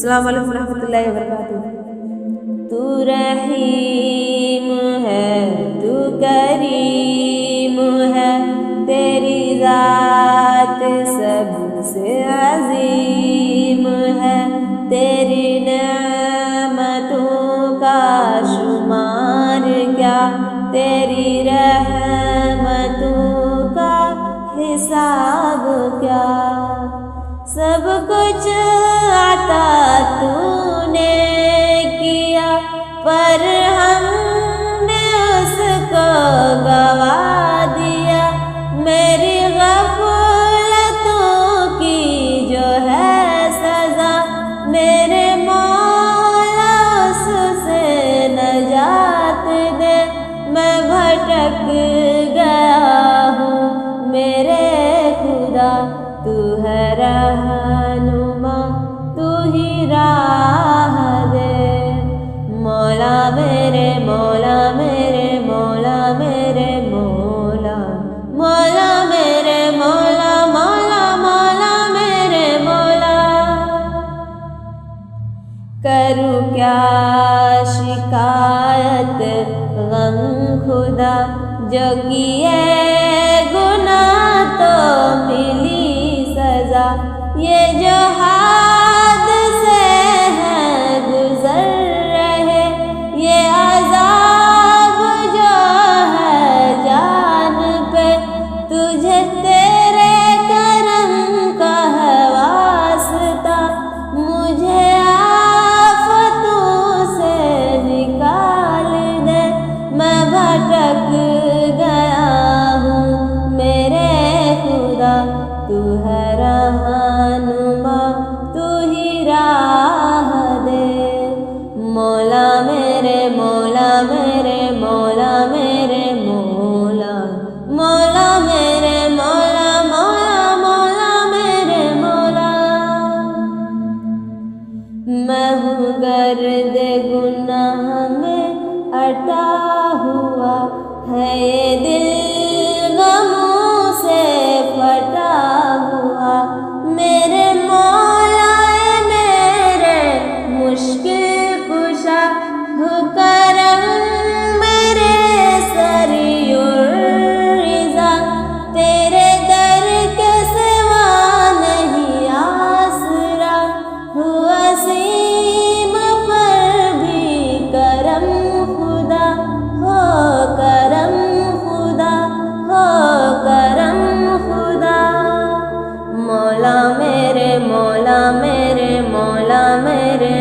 अस्सलाम वालेकुम रहमतुल्लाहि व बरकातुहू। तू रहीम है, तू करीम है, तेरी ज़ात सबसे अज़ीम है। तेरी नेमतों का शुमार क्या, तेरी रहमतों का हिसाब क्या। सब कुछ अता तूने किया, पर हमने उसको गवा दिया। मेरी गफलतों की जो है सज़ा, मेरे मौला उससे नजात दे। मैं भटक गया हूँ मेरे खुदा, तू है रहनुमा, तू ही राह दे। मौला मेरे मौला मेरे मौला मेरे मौला, मौला मेरे मौला मौला मौला मेरे मौला। करूँ क्या शिकायत गम खुदा, जो किए गुनाह तो मिली सजा। ये जो हादसे हैं गुजर रहे, ये अज़ाब जो है जान पे, तुझे तेरे करम का है वास्ता। मुझे आफतों से निकाल दे, मैं भटक गया हूँ मेरे खुदा, तू है रहनुमा, तू ही राह दे। मौला मेरे मौला मेरे मौला मेरे मौला, मौला मेरे मौला मौला मौला मेरे मौला। मैं हूँ गर्द गुनाह में अटा हुआ, है ये दिल गमों से फटा हुआ। मेरे मौला मेरे मुश्किल कुशा, हो करम मेरे सरीउर्रिज़ा। तेरे दर के सिवा नहीं आसरा, हुआ सीम पर भी करम खुदा, हो करम खुदा, हो करम खुदा। मौला मेरे मौला मेरे मौला मेरे